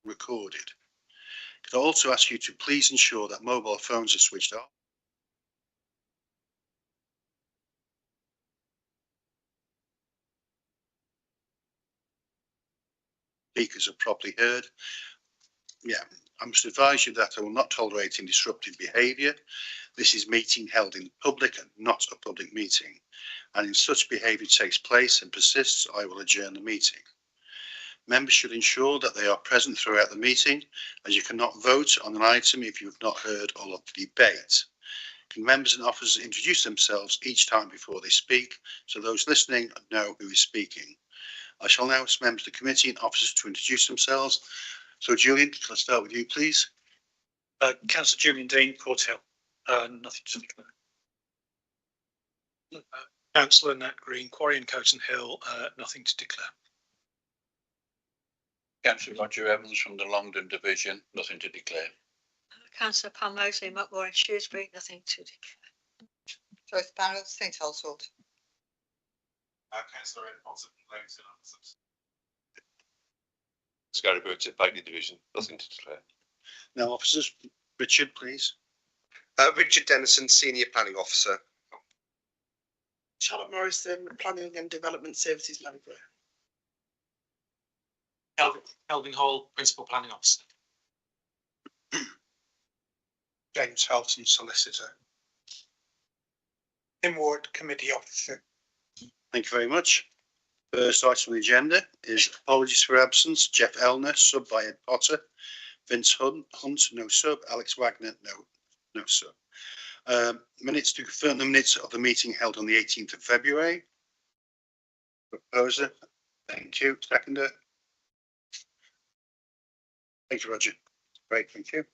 recorded. Could I also ask you to please ensure that mobile phones are switched off? Speakers are properly heard. Yeah, I must advise you that I will not tolerate any disruptive behaviour. This is meeting held in public and not a public meeting. And if such behaviour takes place and persists, I will adjourn the meeting. Members should ensure that they are present throughout the meeting, as you cannot vote on an item if you have not heard all of the debate. Can members and officers introduce themselves each time before they speak, so those listening know who is speaking? I shall now ask members of the committee and officers to introduce themselves. So, Julian, let's start with you, please. Councillor Julian Dean, Port Hill. Nothing to declare. Councillor Nat Green, Quarry and Coton Hill. Nothing to declare. Councillor Roger Evans from the Longdon Division. Nothing to declare. Councillor Pam Mosley, Muckmore and Shrewsbury. Nothing to declare. Joyce Barrett, St Household. Councillor Ed Potter from Langton. Scary Birds at Bagley Division. Nothing to declare. Now, officers, Richard, please. Richard Dennison, Senior Planning Officer. Charlotte Morrison, Planning and Development Services Manager. Kelvin Hall, Principal Planning Officer. James Helton, Solicitor. Tim Ward, Committee Officer. Thank you very much. First item on the agenda is apologies for absence. Jeff Elner, sub by Ed Potter. Vince Hunt, no sub. Alex Wagner, no sub. Minutes to confirm the minutes of the meeting held on the 18th of February. Proposer. Thank you. Seconder. Thank you, Roger. Great, thank you.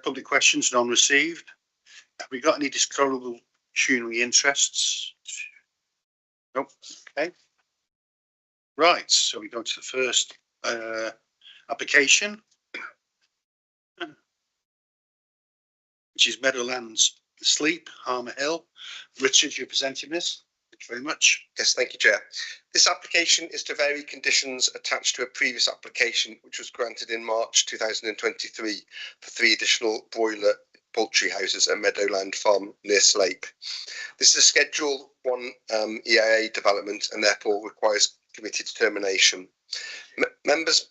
Public questions, none received. Have we got any disclosable pecuniary interests? Nope. Okay. Right, so we go to the first application, which is Meadowlands Sleep, Harmer Hill. Richard, you're presenting this. Thank you very much. Yes, thank you, Chair. This application is to vary conditions attached to a previous application, which was granted in March 2023 for 3 additional broiler poultry houses at Meadowland Farm near Slape. This is a Schedule 1 EIA development and therefore requires committee determination. Members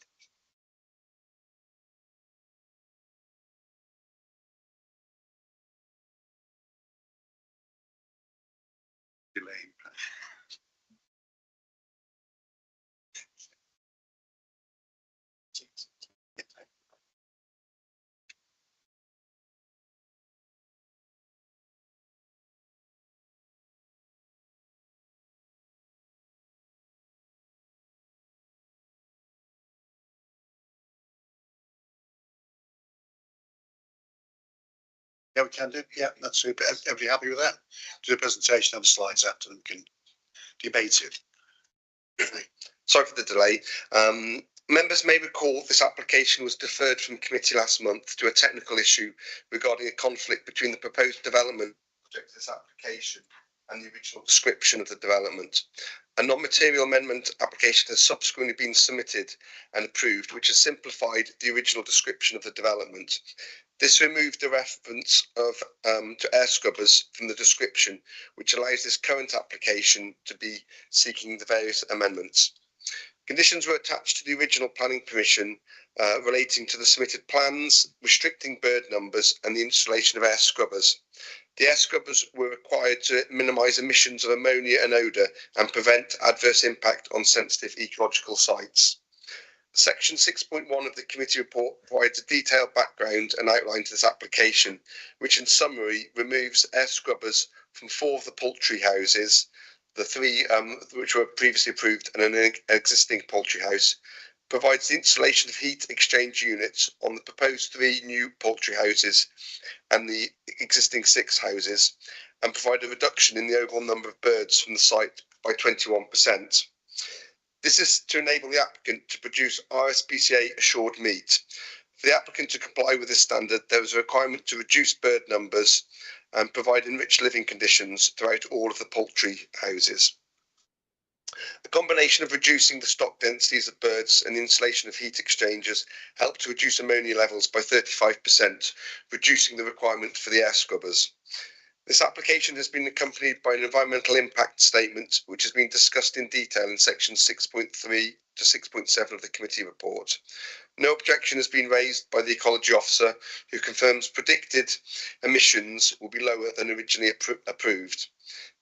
Yeah, we can do. Yeah, that's super. Everybody happy with that? Do the presentation of the slides after and we can debate it. Sorry for the delay. Members may recall this application was deferred from committee last month to a technical issue regarding a conflict between the proposed development project of this application and the original description of the development. A non-material amendment application has subsequently been submitted and approved, which has simplified the original description of the development. This removed the reference to air scrubbers from the description, which allows this current application to be seeking the various amendments. Conditions were attached to the original planning permission relating to the submitted plans, restricting bird numbers and the installation of air scrubbers. The air scrubbers were required to minimise emissions of ammonia and odour and prevent adverse impact on sensitive ecological sites. Section 6.1 of the committee report provides a detailed background and outline to this application, which in summary removes air scrubbers from 4 of the poultry houses, the 3 which were previously approved and an existing poultry house, provides the installation of heat exchange units on the proposed 3 new poultry houses and the existing 6 houses, and provide a reduction in the overall number of birds from the site by 21%. This is to enable the applicant to produce RSPCA assured meat. For the applicant to comply with this standard, there is a requirement to reduce bird numbers and provide enriched living conditions throughout all of the poultry houses. The combination of reducing the stock densities of birds and the installation of heat exchangers helped to reduce ammonia levels by 35%, reducing the requirement for the air scrubbers. This application has been accompanied by an environmental impact statement, which has been discussed in detail in sections 6.3 to 6.7 of the committee report. No objection has been raised by the ecology officer, who confirms predicted emissions will be lower than originally approved.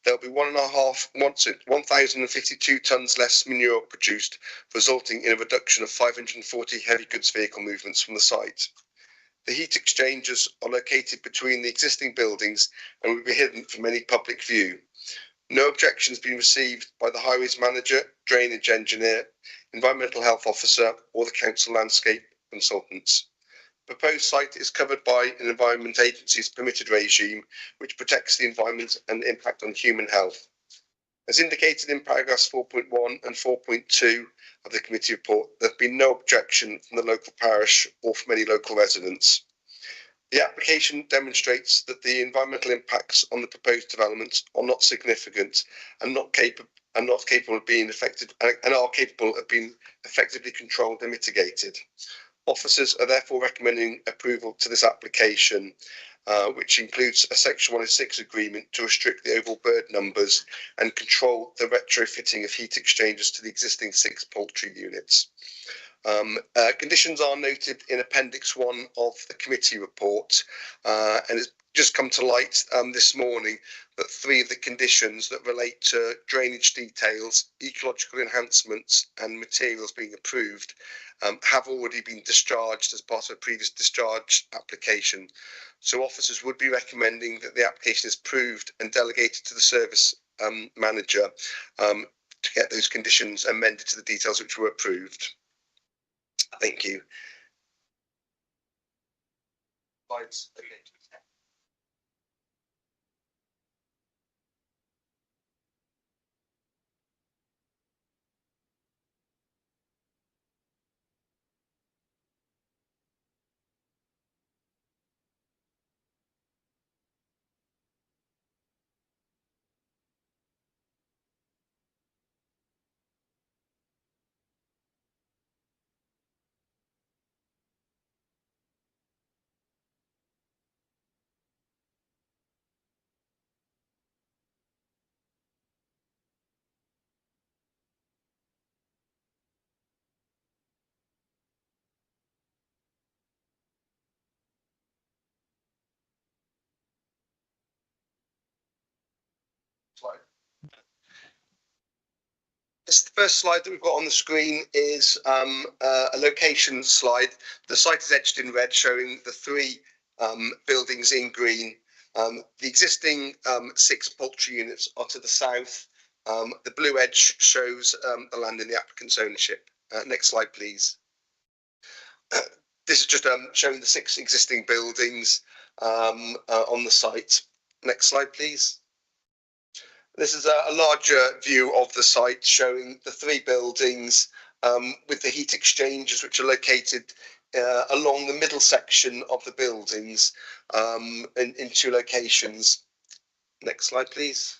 There will be 1,052 tonnes less manure produced, resulting in a reduction of 540 heavy goods vehicle movements from the site. The heat exchangers are located between the existing buildings and will be hidden from any public view. No objection has been received by the highways manager, drainage engineer, environmental health officer, or the council landscape consultants. The proposed site is covered by an Environment Agency's permitted regime, which protects the environment and impact on human health. As indicated in paragraphs 4.1 and 4.2 of the committee report, there have been no objection from the local parish or from any local residents. The application demonstrates that the environmental impacts on the proposed development are not significant and not capable of being affected, and are capable of being effectively controlled and mitigated. Officers are therefore recommending approval to this application, which includes a Section 106 agreement to restrict the overall bird numbers and control the retrofitting of heat exchangers to the existing 6 poultry units. Conditions are noted in Appendix 1 of the committee report, and it's just come to light this morning that 3 of the conditions that relate to drainage details, ecological enhancements and materials being approved have already been discharged as part of a previous discharge application. So officers would be recommending that the application is approved and delegated to the service manager to get those conditions amended to the details which were approved. Thank you. Slides. Okay. This, the first slide that we've got on the screen is a location slide. The site is edged in red, showing the 3 buildings in green. The existing 6 poultry units are to the south. The blue edge shows the land in the applicant's ownership. Next slide, please. This is just showing the 6 existing buildings on the site. Next slide, please. This is a larger view of the site, showing the 3 buildings with the heat exchangers, which are located along the middle section of the buildings in 2 locations. Next slide, please.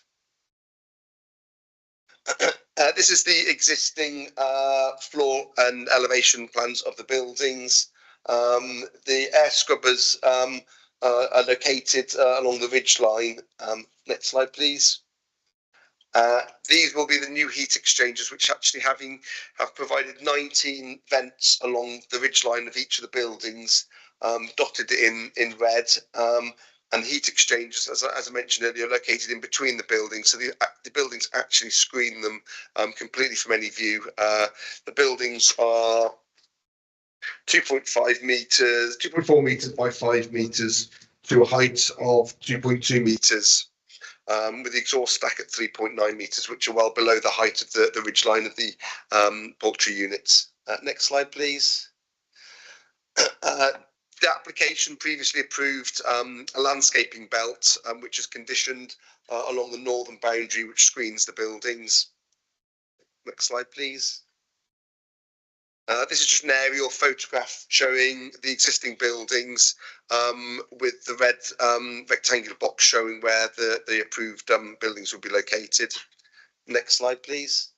This is the existing floor and elevation plans of the buildings. The air scrubbers are located along the ridge line. Next slide, please. These will be the new heat exchangers, which actually have provided 19 vents along the ridge line of each of the buildings, dotted in red. And heat exchangers, as I mentioned earlier, are located in between the buildings, so the buildings actually screen them completely from any view. The buildings are 2.4 meters by 5 meters to a height of 2.2 meters. With the exhaust stack at 3.9 meters, which are well below the height of the ridge line of the poultry units. Next slide, please. The application previously approved a landscaping belt, which is conditioned along the northern boundary, which screens the buildings. Next slide, please. This is just an aerial photograph showing the existing buildings with the red rectangular box showing where the approved buildings will be located. Next slide, please.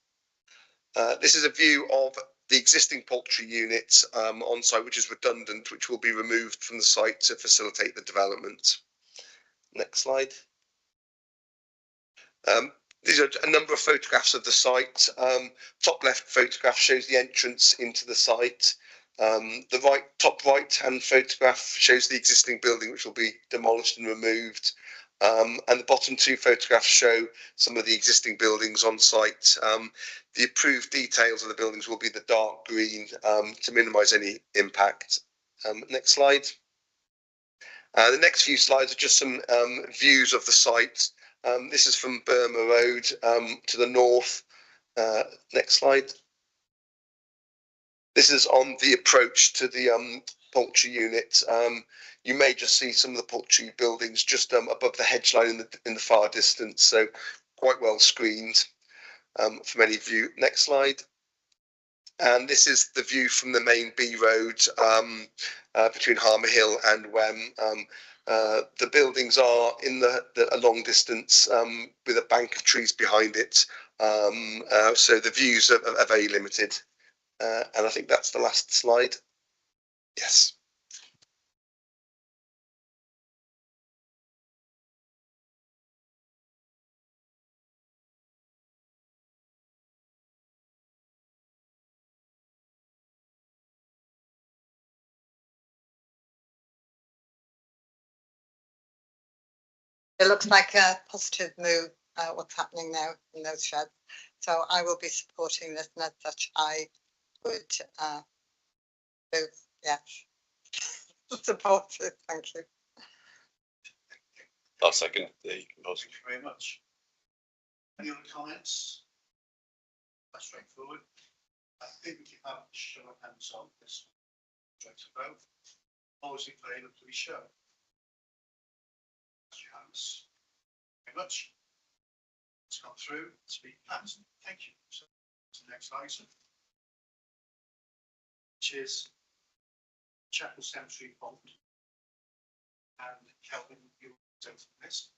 This is a view of the existing poultry unit on site, which is redundant, which will be removed from the site to facilitate the development. Next slide. These are a number of photographs of the site. Top left photograph shows the entrance into the site. The top right hand photograph shows the existing building, which will be demolished and removed. And the bottom two photographs show some of the existing buildings on site. The approved details of the buildings will be the dark green to minimise any impact. Next slide. The next few slides are just some views of the site. This is from Burma Road to the north. Next slide. This is on the approach to the poultry unit. You may just see some of the poultry buildings just above the hedge line in the far distance, so quite well screened from any view. Next slide. And this is the view from the main B road between Harmer Hill and Wem. The buildings are in a long distance with a bank of trees behind it, so the views are very limited. And I think that's the last slide. Yes. It looks like a positive move, what's happening now in those sheds. So I will be supporting this, and as such, I would move, yeah, support it. Thank you. I'll second the proposal. Thank you very much. Any other comments? That's straightforward. I think we can have a show of hands on this. Straight to vote. All those in favour, please show. That's your hands. Very much. It's gone through. It's been passed. Thank you. So, to the next item. Which is Chapel Cemetery Pond. And Kelvin, you'll take this.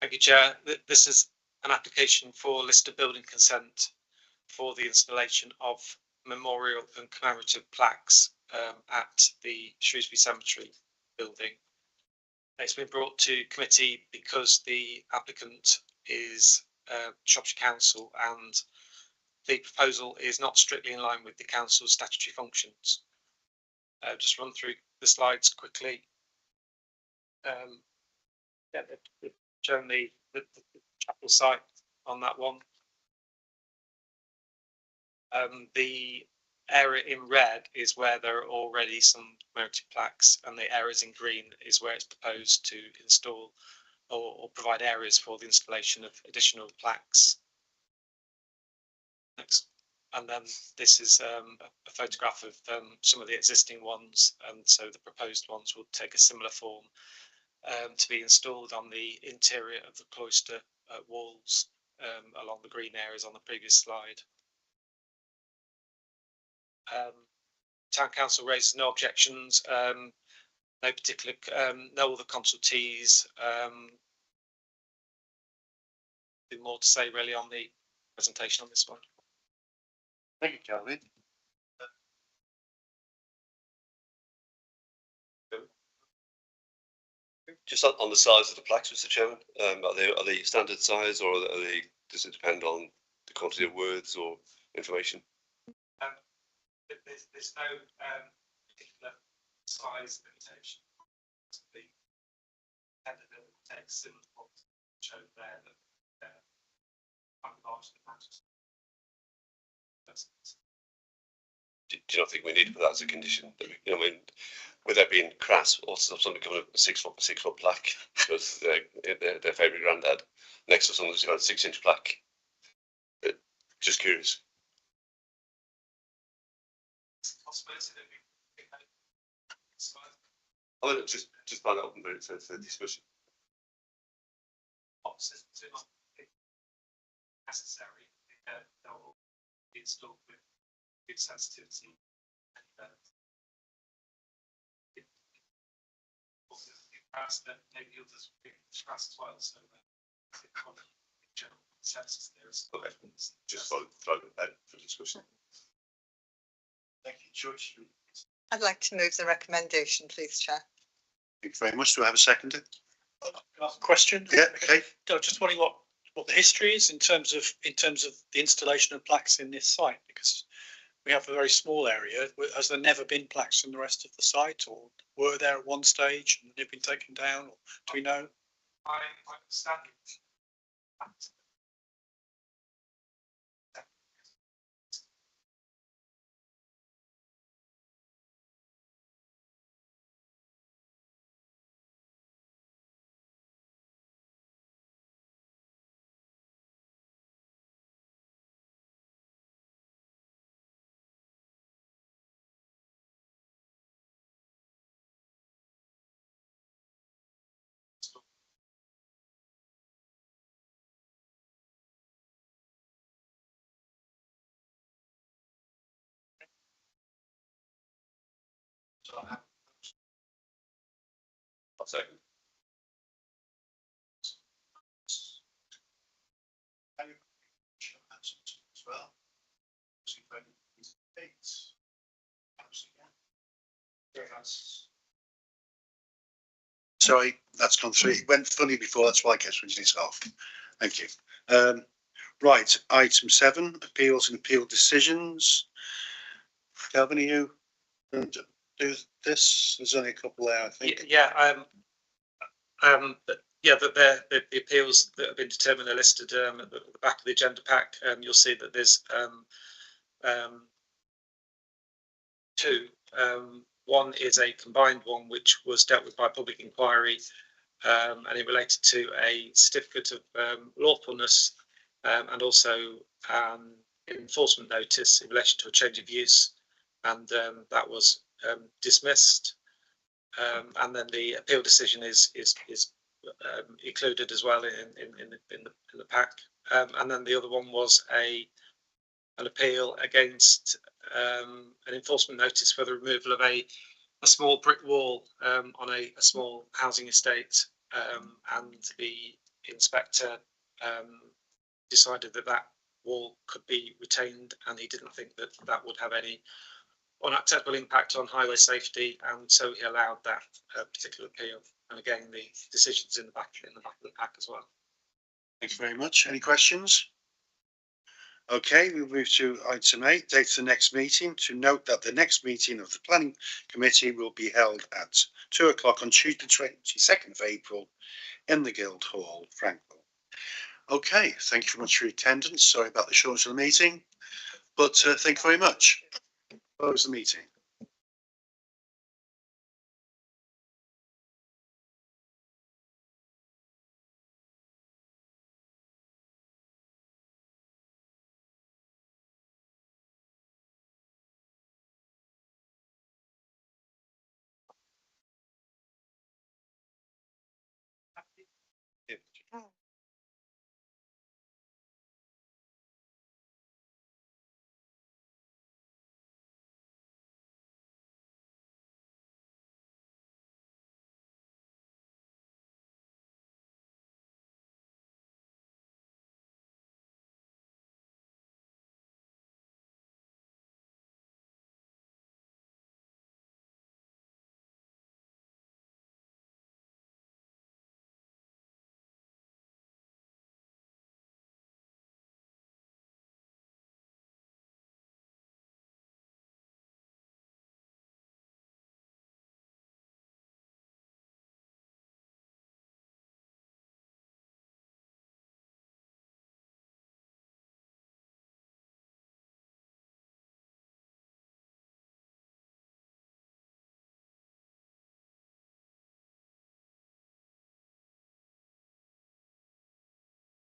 Thank you, Chair. This is an application for listed building consent for the installation of memorial and commemorative plaques at the Shrewsbury Cemetery building. It's been brought to committee because the applicant is Shropshire Council and the proposal is not strictly in line with the council's statutory functions. Just run through the slides quickly. Yeah, they've shown the chapel site on that one. The area in red is where there are already some commemorative plaques, and the areas in green is where it's proposed to install or provide areas for the installation of additional plaques. Next. And then this is a photograph of some of the existing ones, and so the proposed ones will take a similar form to be installed on the interior of the cloister walls along the green areas on the previous slide. Town Council raises no objections, no particular, no other consultees. More to say really on the presentation on this one. Thank you, Kelvin. Just on the size of the plaques, Mr. Chairman, are they standard size, or does it depend on the quantity of words or information? There's no particular size limitation. The text similar to what showed there that large the matters. Do you not think we need to put that as a condition? That I mean, with there being crass, or somebody coming up with a 6 foot plaque because their favourite granddad next to someone who's got a 6-inch plaque. Just curious. I mean, just find that open for discussion. Necessary. They'll be installed with good sensitivity. Perhaps that maybe others will be stressed as well. So Consensus there is. Okay, just throw it out for discussion. Thank you, George. I'd like to move the recommendation, please, Chair. Thank you very much. Do I have a seconder? Question? Yeah, okay. I was just wondering what the history is in terms of the installation of plaques in this site, because we have a very small area. Has there never been plaques in the rest of the site, or were there at one stage and they've been taken down? Or do we know? I understand it. I'll second. As well. Sorry, that's gone through. It went funny before, that's why I kept switching it off. Thank you. Right, item 7, appeals and appeal decisions. Calvin, are you going to do this? There's only a couple there, I think. The appeals that have been determined are listed at the back of the agenda pack. You'll see that there's two. One is a combined one, which was dealt with by public inquiry, and it related to a certificate of lawfulness and also enforcement notice in relation to a change of use, and that was dismissed. And then the appeal decision is included as well in the pack. And then the other one was an appeal against an enforcement notice for the removal of a small brick wall on a small housing estate, and the inspector decided that wall could be retained, and he didn't think that would have any unacceptable impact on highway safety, and so he allowed that particular appeal. And again, the decision's in the back of the pack as well. Thank you very much. Any questions? Okay, we'll move to item 8, date of the next meeting. To note that the next meeting of the Planning Committee will be held at 2 o'clock on Tuesday, 22nd of April in the Guildhall, Frankwell. Okay, thank you very much for your attendance. Sorry about the shortness of the meeting, but thank you very much. Close the meeting.